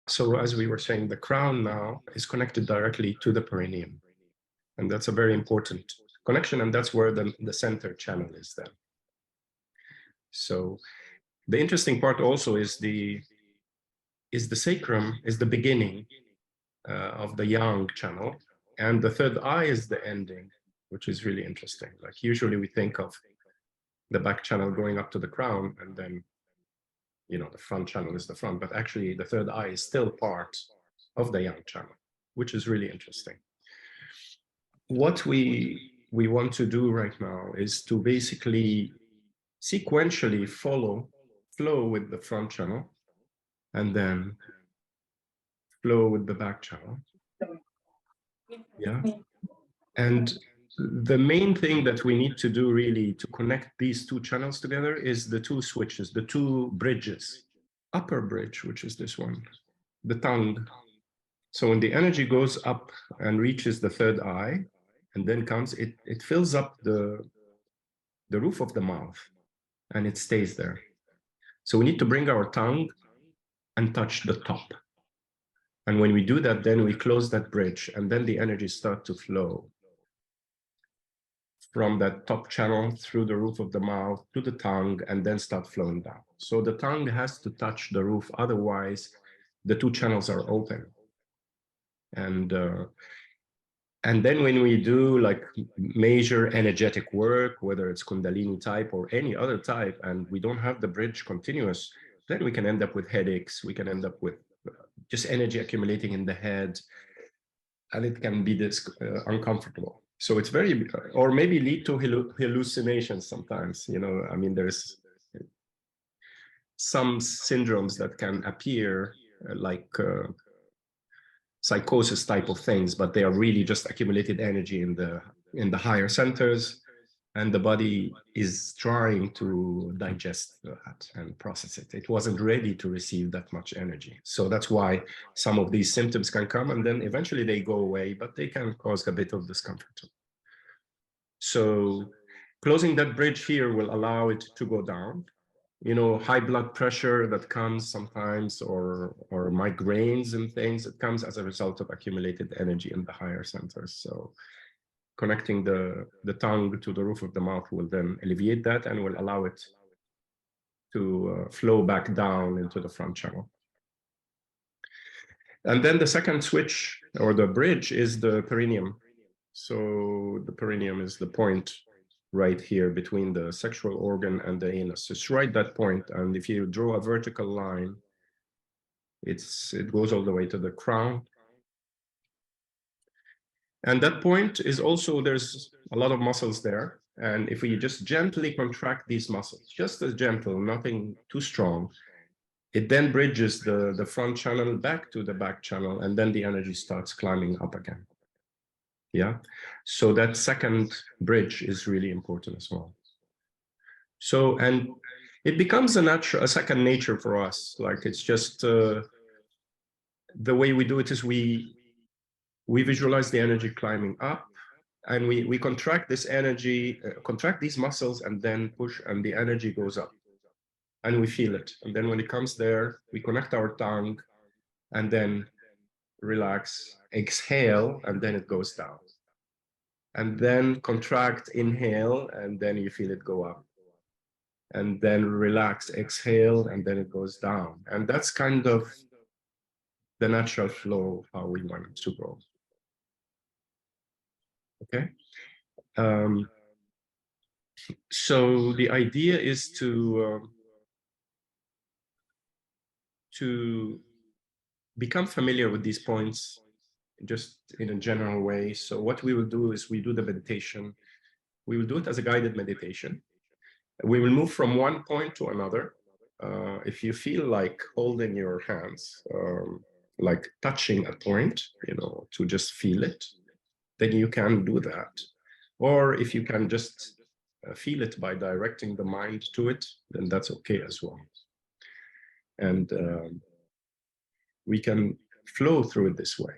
So as we were saying, the crown now is connected directly to the perineum. And that's a very important connection. And that's where the center channel is then. So the interesting part also is the sacrum is the beginning of the yang channel. And the third eye is the ending, which is really interesting. Like usually we think of the back channel going up to the crown, and then, you know, the front channel is the front, but actually the third eye is still part of the yang channel, which is really interesting. What we want to do right now is to basically sequentially flow with the front channel, and then flow with the back channel. Yeah. And the main thing that we need to do really to connect these two channels together is the two switches, the two bridges. Upper bridge, which is this one, the tongue. So when the energy goes up and reaches the third eye, and then comes, it fills up the roof of the mouth, and it stays there. So we need to bring our tongue and touch the top. And when we do that, then we close that bridge, and then the energy starts to flow from that top channel through the roof of the mouth to the tongue, and then start flowing down. So the tongue has to touch the roof, otherwise the two channels are open. And then when we do like major energetic work, whether it's Kundalini type or any other type, and we don't have the bridge continuous, then we can end up with headaches. We can end up with just energy accumulating in the head, and it can be this uncomfortable. So it's very, or maybe lead to hallucinations sometimes. You know, I mean, there's some syndromes that can appear like psychosis type of things, but they are really just accumulated energy in the higher centers, and the body is trying to digest that and process it. It wasn't ready to receive that much energy. So that's why some of these symptoms can come, and then eventually they go away, but they can cause a bit of discomfort. So closing that bridge here will allow it to go down. You know, high blood pressure that comes sometimes, or migraines and things, it comes as a result of accumulated energy in the higher centers. So connecting the tongue to the roof of the mouth will then alleviate that and will allow it to flow back down into the front channel. And then the second switch, or the bridge, is the perineum. So the perineum is the point right here between the sexual organ and the anus. It's right that point, and if you draw a vertical line, it goes all the way to the crown. And that point is also, there's a lot of muscles there, and if we just gently contract these muscles, just as gentle, nothing too strong, it then bridges the front channel back to the back channel, and then the energy starts climbing up again. Yeah, so that second bridge is really important as well. So, and it becomes a second nature for us. Like, it's just the way we do it is we visualize the energy climbing up, and we contract this energy, contract these muscles, and then push, and the energy goes up, and we feel it. And then when it comes there, we connect our tongue, and then relax, exhale, and then it goes down. And then contract, inhale, and then you feel it go up. And then relax, exhale, and then it goes down. And that's kind of the natural flow of how we want it to go. Okay. So the idea is to become familiar with these points just in a general way. So what we will do is we do the meditation. We will do it as a guided meditation. We will move from one point to another. If you feel like holding your hands, like touching a point, you know, to just feel it, then you can do that. Or if you can just feel it by directing the mind to it, then that's okay as well. And we can flow through it this way.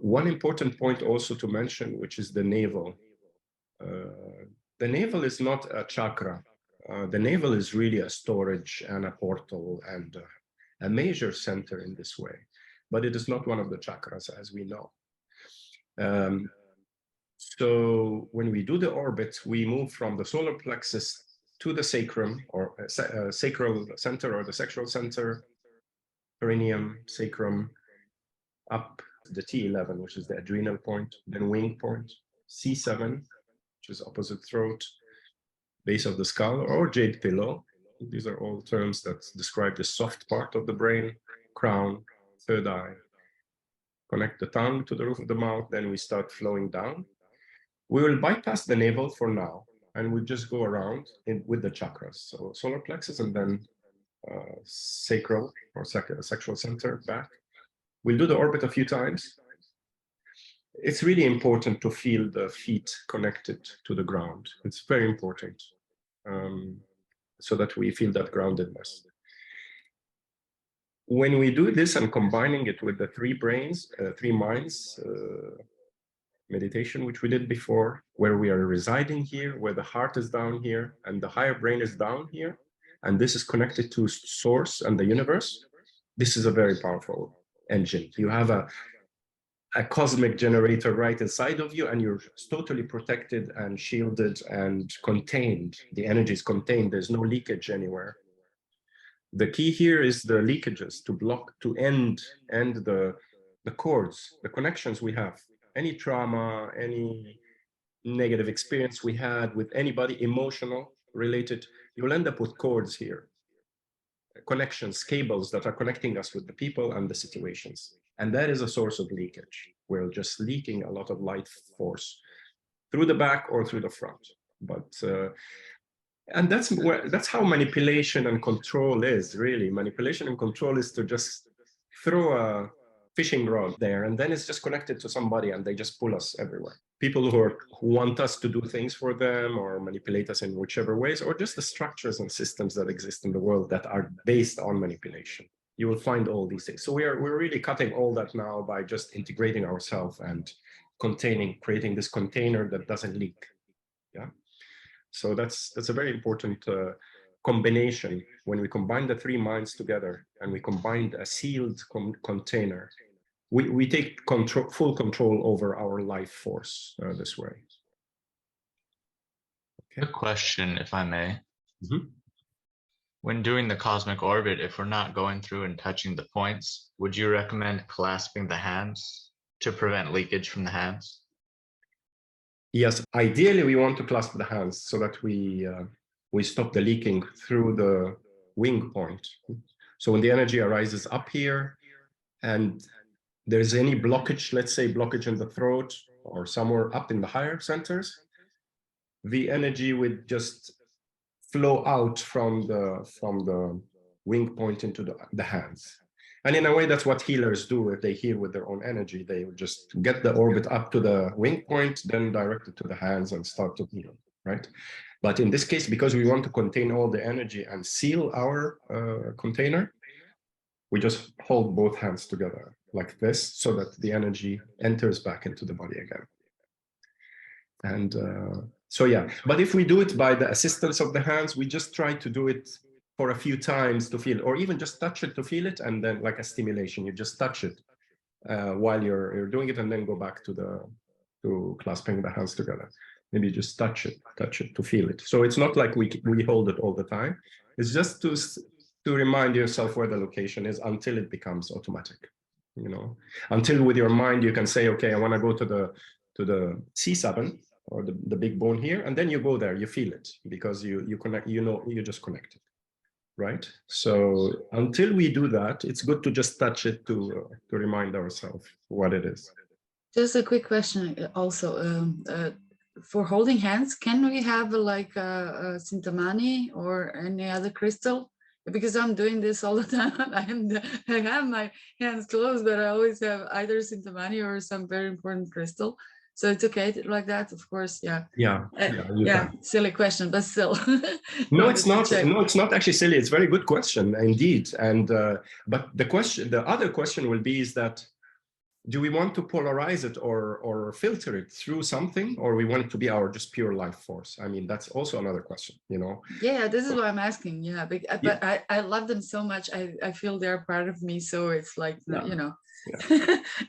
One important point also to mention, which is the navel. The navel is not a chakra. The navel is really a storage and a portal and a major center in this way, but it is not one of the chakras, as we know. So when we do the orbit, we move from the solar plexus to the sacrum, or sacral center, or the sexual center, perineum, sacrum, up the T11, which is the adrenal point, then wing point, C7, which is opposite throat, base of the skull, or jade pillow. These are all terms that describe the soft part of the brain, crown, third eye. Connect the tongue to the roof of the mouth, then we start flowing down. We will bypass the navel for now, and we'll just go around with the chakras. So solar plexus, and then sacral or sexual center back. We'll do the orbit a few times. It's really important to feel the feet connected to the ground. It's very important, so that we feel that groundedness. When we do this and combining it with the three minds meditation, which we did before, where we are residing here, where the heart is down here, and the higher brain is down here, and this is connected to source and the universe, this is a very powerful engine. You have a cosmic generator right inside of you, and you're totally protected and shielded and contained. The energy is contained. There's no leakage anywhere. The key here is the leakages, to block, to end the cords, the connections we have. Any trauma, any negative experience we had with anybody, emotional, related, you'll end up with cords here. Connections, cables that are connecting us with the people and the situations. And that is a source of leakage. We're just leaking a lot of light force through the back or through the front. But and that's how manipulation and control is, really. Manipulation and control is to just throw a fishing rod there, and then it's just connected to somebody, and they just pull us everywhere. People who want us to do things for them or manipulate us in whichever ways, or just the structures and systems that exist in the world that are based on manipulation. You will find all these things. So we're really cutting all that now by just integrating ourselves and creating this container that doesn't leak. Yeah. So that's a very important combination. When we combine the three minds together and we combine a sealed container, we take full control over our life force this way. Okay. A question, if I may. Mm-hmm. When doing the cosmic orbit, if we're not going through and touching the points, would you recommend clasping the hands to prevent leakage from the hands? Yes, ideally we want to clasp the hands so that we stop the leaking through the wing point. So when the energy arises up here and there's any blockage, let's say blockage in the throat or somewhere up in the higher centers, the energy would just flow out from the wing point into the hands. And in a way, that's what healers do. If they heal with their own energy, they would just get the orbit up to the wing point, then direct it to the hands and start to heal, right? But in this case, because we want to contain all the energy and seal our container, we just hold both hands together like this so that the energy enters back into the body again. And so, yeah, but if we do it by the assistance of the hands, we just try to do it for a few times to feel, or even just touch it to feel it, and then like a stimulation, you just touch it while you're doing it, and then go back to clasping the hands together. Maybe just touch it to feel it. So it's not like we hold it all the time. It's just to remind yourself where the location is until it becomes automatic. You know, until with your mind you can say, okay, I want to go to the C7 or the big bone here, and then you go there, you feel it because you connect. You know, you just connect it. Right. So until we do that, it's good to just touch it to remind ourselves what it is. Just a quick question also. For holding hands, can we have like a Sintamani or any other crystal? Because I'm doing this all the time. I have my hands closed, but I always have either Sintamani or some very important crystal. So it's okay like that, of course. Yeah. Yeah. Silly question, but still. No, it's not. No, it's not actually silly. It's a very good question indeed. And but the other question will be is that do we want to polarize it or filter it through something, or we want it to be our just pure life force? I mean, that's also another question, you know. Yeah, this is what I'm asking. Yeah, but I love them so much. I feel they're part of me. So it's like, you know,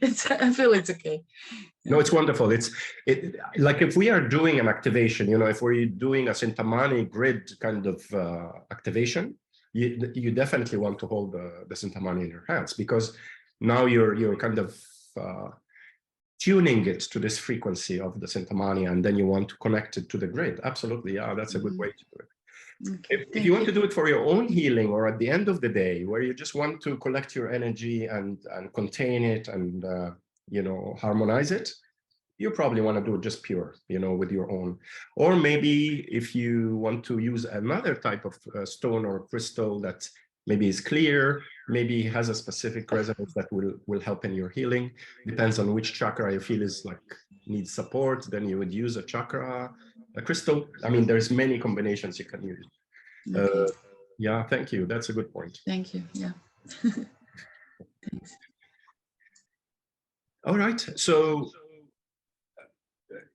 it's, I feel it's okay. No, it's wonderful. It's like if we are doing an activation, you know, if we're doing a Sintamani grid kind of activation, you definitely want to hold the Sintamani in your hands, because now you're kind of tuning it to this frequency of the Sintamani, and then you want to connect it to the grid. Absolutely, yeah, that's a good way to do it. Okay, if you want to do it for your own healing, or at the end of the day, where you just want to collect your energy and contain it and you know, harmonize it, you probably want to do it just pure, you know, with your own. Or maybe if you want to use another type of stone or crystal that maybe is clear, maybe has a specific resonance that will help in your healing. Depends on which chakra you feel is like needs support, then you would use a chakra, a crystal. I mean, there's many combinations you can use. Okay. Yeah, thank you. That's a good point. Thank you. Yeah. Thanks. All right, so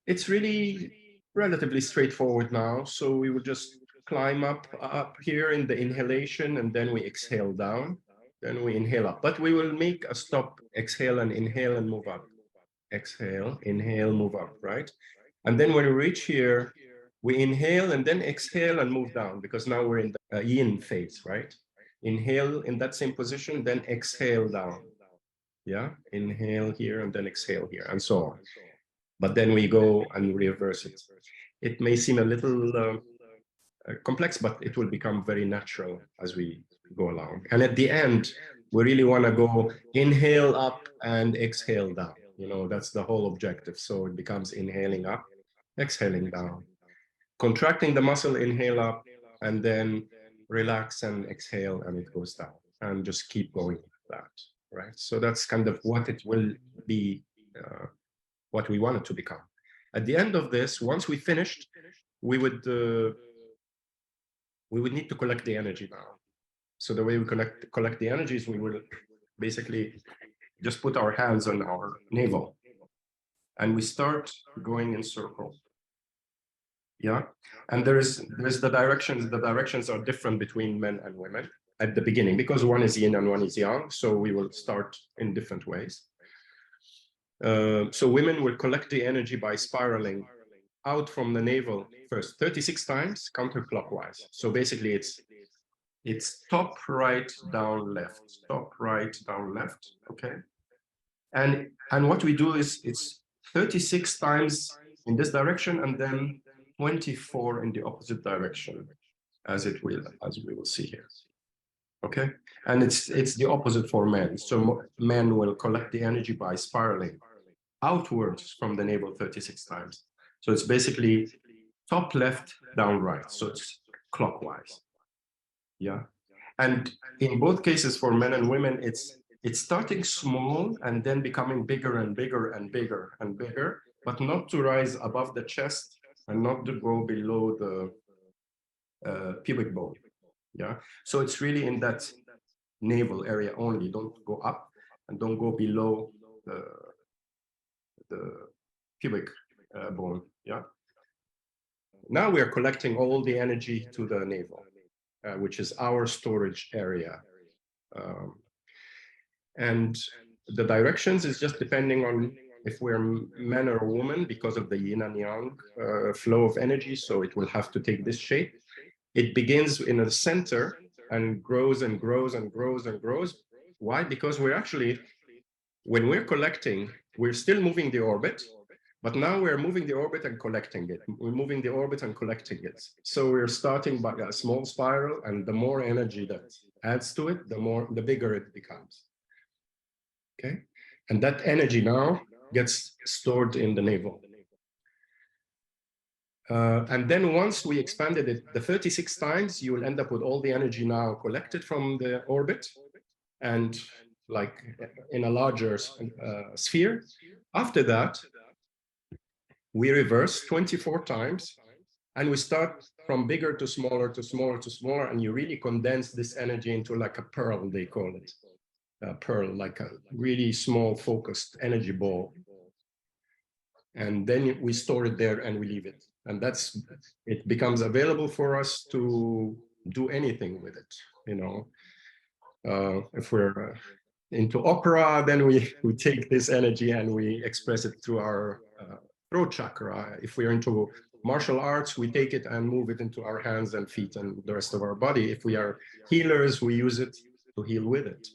it's really relatively straightforward now. So we would just climb up here in the inhalation, and then we exhale down, then we inhale up. But we will make a stop, exhale and inhale and move up. Exhale, inhale, move up, right? And then when we reach here, we inhale and then exhale and move down, because now we're in the yin phase, right? Inhale in that same position, then exhale down. Yeah, inhale here and then exhale here, and so on. But then we go and reverse it. It may seem a little complex, but it will become very natural as we go along. And at the end, we really want to go inhale up and exhale down. You know, that's the whole objective. So it becomes inhaling up, exhaling down, contracting the muscle, inhale up, and then relax and exhale, and it goes down. And just keep going with that, right? So that's kind of what it will be, what we want it to become. At the end of this, once we finished, we would need to collect the energy now. So the way we collect the energies, we will basically just put our hands on our navel, and we start going in circle. Yeah, and there's the directions. The directions are different between men and women at the beginning, because one is yin and one is yang. So we will start in different ways. So women will collect the energy by spiraling out from the navel first 36 times counterclockwise. So basically it's top, right, down, left, top, right, down, left. Okay. And what we do is it's 36 times in this direction, and then 24 in the opposite direction, as we will see here. Okay. And it's the opposite for men. So men will collect the energy by spiraling outwards from the navel 36 times. So it's basically top, left, down, right. So it's clockwise. Yeah. And in both cases for men and women, it's starting small and then becoming bigger and bigger and bigger and bigger, but not to rise above the chest and not to go below the pubic bone. Yeah. So it's really in that navel area only. Don't go up and don't go below the pubic bone. Yeah. Now we are collecting all the energy to the navel, which is our storage area. And the directions is just depending on if we're men or women, because of the yin and yang flow of energy. So it will have to take this shape. It begins in the center and grows and grows and grows and grows. Why? Because we're actually, when we're collecting, we're still moving the orbit, but now we're moving the orbit and collecting it. We're moving the orbit and collecting it. So we're starting by a small spiral, and the more energy that adds to it, the bigger it becomes. Okay, and that energy now gets stored in the navel. And then once we expanded it the 36 times, you will end up with all the energy now collected from the orbit, and like in a larger sphere. After that, we reverse 24 times, and we start from bigger to smaller to smaller to smaller, and you really condense this energy into like a pearl, they call it. pearl, like a really small focused energy ball. And then we store it there and we leave it. And it becomes available for us to do anything with it. You know, if we're into opera, then we take this energy and we express it through our throat chakra. If we're into martial arts, we take it and move it into our hands and feet and the rest of our body. If we are healers, we use it to heal with it.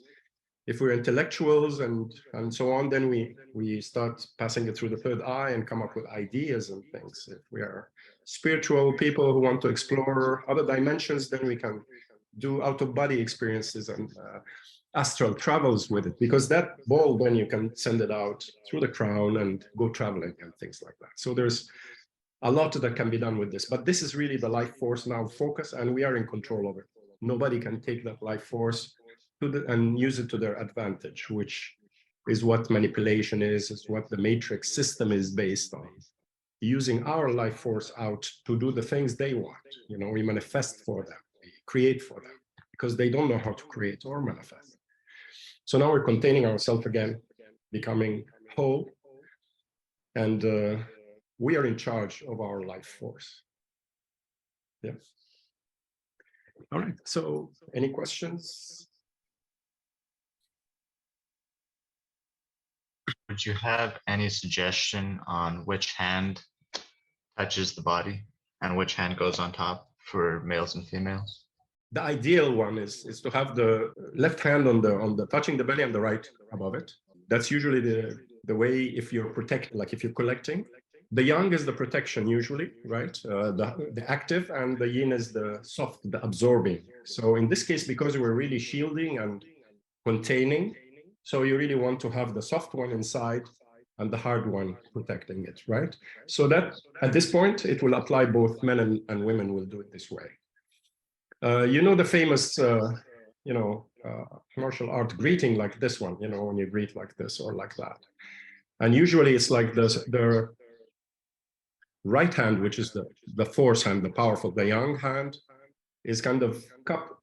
If we're intellectuals and so on, then we start passing it through the third eye and come up with ideas and things. If we are spiritual people who want to explore other dimensions, then we can do out-of-body experiences and astral travels with it, because that ball, then you can send it out through the crown and go traveling and things like that. So there's a lot that can be done with this, but this is really the life force now focus, and we are in control of it. Nobody can take that life force and use it to their advantage, which is what manipulation is what the matrix system is based on. Using our life force out to do the things they want. You know, we manifest for them, we create for them, because they don't know how to create or manifest. So now we're containing ourselves again, becoming whole, and we are in charge of our life force. Yeah. All right, so any questions? Would you have any suggestion on which hand touches the body and which hand goes on top for males and females? The ideal one is to have the left hand on the touching the belly and the right above it. That's usually the way if you're protecting, like if you're collecting. The yang is the protection usually, right? The active, and the yin is the soft, the absorbing. So in this case, because we're really shielding and containing, so you really want to have the soft one inside and the hard one protecting it, right? So that at this point, it will apply both men and women will do it this way. You know, the famous, martial art greeting like this one, you know, when you greet like this or like that. And usually it's like the right hand, which is the force hand, the powerful, the yang hand, is kind of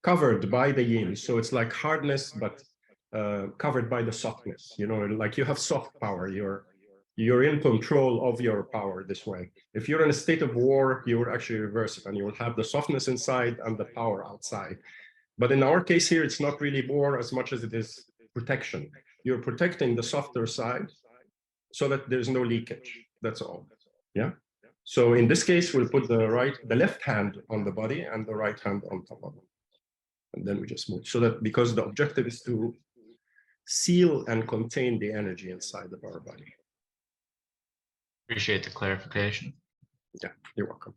covered by the yin. So it's like hardness, but covered by the softness, you know, like you have soft power, you're in control of your power this way. If you're in a state of war, you will actually reverse it and you will have the softness inside and the power outside. But in our case here, it's not really war as much as it is protection. You're protecting the softer side so that there's no leakage, that's all, yeah? So in this case, we'll put the left hand on the body and the right hand on top of it. And then we just move, so that, because the objective is to seal and contain the energy inside of our body. Appreciate the clarification. Yeah, you're welcome.